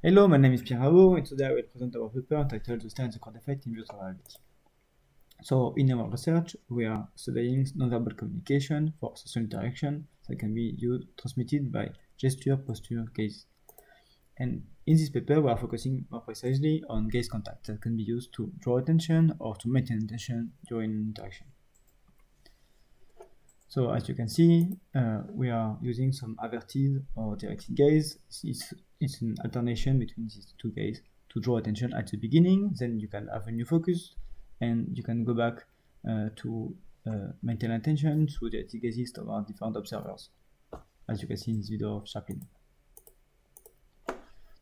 Hello, my name is Pierre Raoult, and today I will present our paper titled The Star and the Chord Effect in Virtual Reality. So, in our research, we are studying nonverbal communication for social interaction that can be transmitted by gesture, posture, gaze. And in this paper, we are focusing more precisely on gaze contact that can be used to draw attention or to maintain attention during interaction. So as you can see, we are using some averted or directed gaze. It's an alternation between these two gaze to draw attention at the beginning, then you can have a new focus, and you can go back to maintain attention through directed gazes toward different observers, as you can see in this video of Chaplin.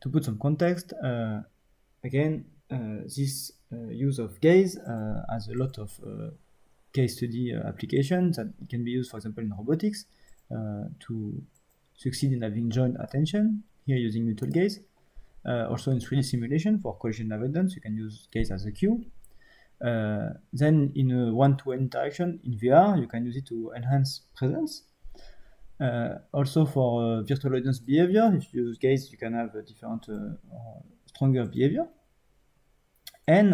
To put some context, again, this use of gaze has a lot of case study applications that can be used, for example, in robotics to succeed in having joint attention, here using neutral gaze. Also in 3D simulation for collision avoidance, you can use gaze as a cue. Then in a one-to-one interaction in VR, you can use it to enhance presence. Also for virtual audience behavior, if you use gaze, you can have a different, stronger behavior. And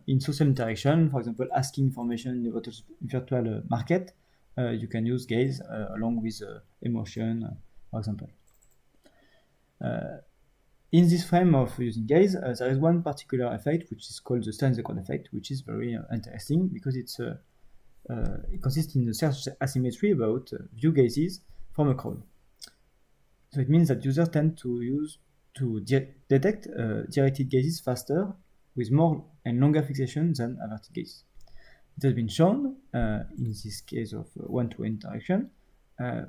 in social interaction, for example, asking information in the virtual market, you can use gaze along with emotion, for example. In this frame of using gaze, there is one particular effect which is called the Star and the Chord effect, which is very interesting because it consists in a search asymmetry about view gazes from a crowd. So it means that users tend to detect directed gazes faster with more and longer fixation than averted gaze. It has been shown in this case of one-to-one interaction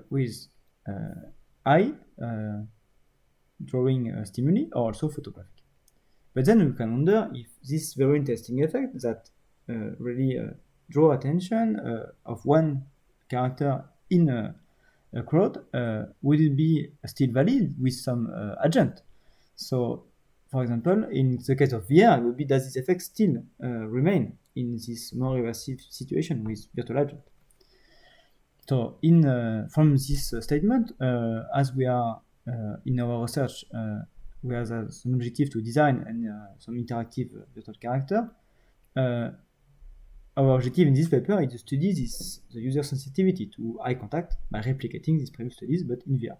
with eye drawing stimuli or also photographic. But then we can wonder if this very interesting effect that really draw attention of one character in a crowd, would it be still valid with some agent? So, for example, in the case of VR, it would be, does this effect still remain in this more reversive situation with virtual agent? So, from this statement, as we are in our research, we have some objective to design and some interactive virtual character. Our objective in this paper is to study the user sensitivity to eye contact by replicating these previous studies, but in VR.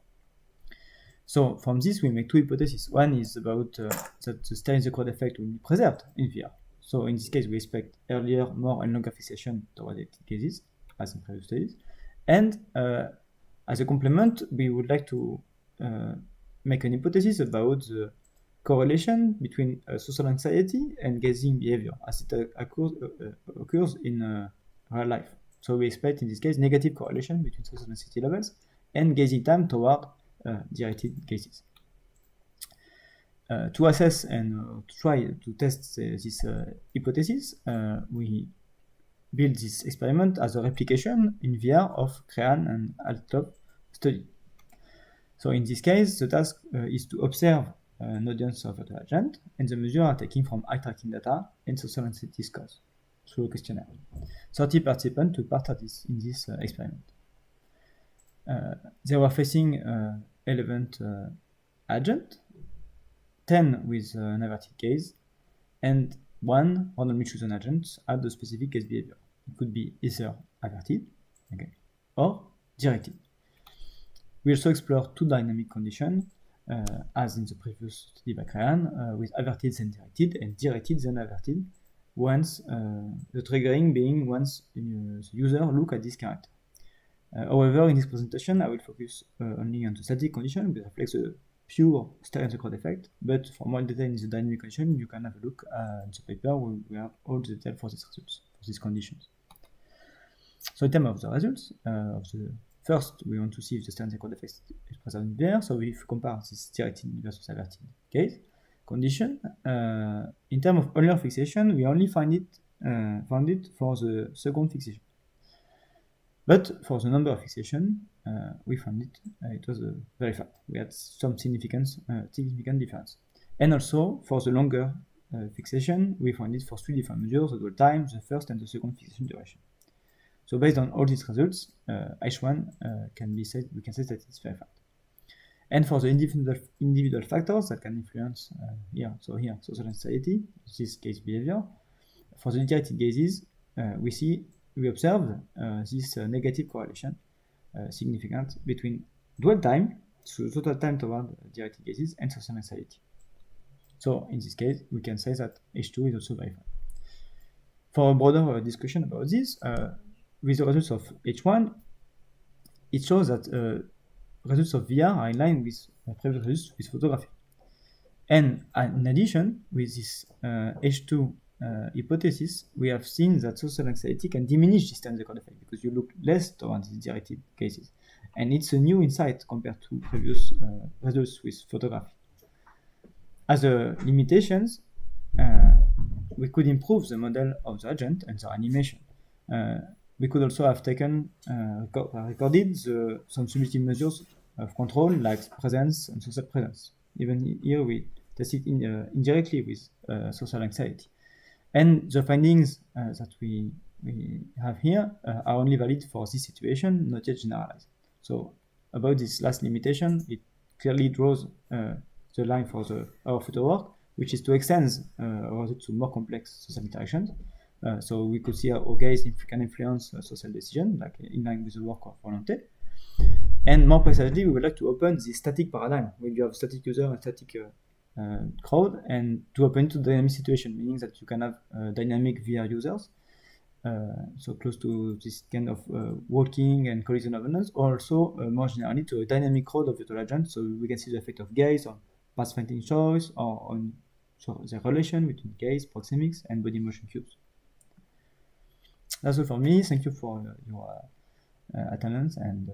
So from this, we make two hypotheses. One is about that the Star and the Chord effect will be preserved in VR. So in this case, we expect earlier, more and longer fixation toward the cases, as in previous studies. And as a complement, we would like to make an hypothesis about the correlation between social anxiety and gazing behavior, as it occurs in real life. So we expect, in this case, negative correlation between social anxiety levels and gazing time toward directed gazes. To assess and try to test this hypothesis, we build this experiment as a replication in VR of Crean and Althoff study. So in this case, the task is to observe an audience of virtual agent, and the measures are taken from eye tracking data and social anxiety scores through a questionnaire. 30 participants took part in this experiment. They were facing 11 agents, 10 with an averted gaze, and one randomly chosen agent had the specific gaze behavior. It could be either averted, okay, or directed. We also explore two dynamic conditions, as in the previous study by Crean, with averted then directed and directed then averted, once the triggering being once the user look at this character. However, in this presentation, I will focus only on the static condition, which reflects the pure Star and the Chord effect, but for more detail in the dynamic condition, you can have a look at the paper where we have all the detail for these results, for these conditions. So in terms of the results, first, we want to see if the Star and the Chord effect is present in VR. So if we compare this directed versus averted gaze condition, in terms of earlier fixation, we only found it for the second fixation. But for the number of fixation, we found it was very fast. We had some significant difference. And also for the longer fixation, we found it for three different measures: the dwell time, the first and the second fixation duration. So based on all these results, H1 we can say that it's very fast. And for the individual factors that can influence here social anxiety, this gaze behavior, for the directed gazes, we observed this negative correlation significant between dwell time, so total time toward directed gazes, and social anxiety. So in this case, we can say that H2 is also verified. For a broader discussion about this, with the results of H1, it shows that results of VR are in line with previous results with photography. And in addition, with this H2 hypothesis, we have seen that social anxiety can diminish distance record effect because you look less towards these directed cases. And it's a new insight compared to previous results with photography. As a limitations, we could improve the model of the agent and the animation. We could also have taken recorded some subjective measures of control like presence and social presence. Even here we tested indirectly with social anxiety. And the findings that we have here are only valid for this situation, not yet generalized. So about this last limitation, it clearly draws the line for our photo work, which is to extend to more complex social interactions. So we could see how gaze can influence social decision, like in line with the work of Volonté. And more precisely, we would like to open the static paradigm, where you have static user and static crowd, and to open to dynamic situation, meaning that you can have dynamic VR users, so close to this kind of walking and collision avoidance, or also more generally to a dynamic crowd of virtual agents, so we can see the effect of gaze on pathfinding choice, or on the relation between gaze, proxemics, and body motion cues. That's all for me. Thank you for your attendance, and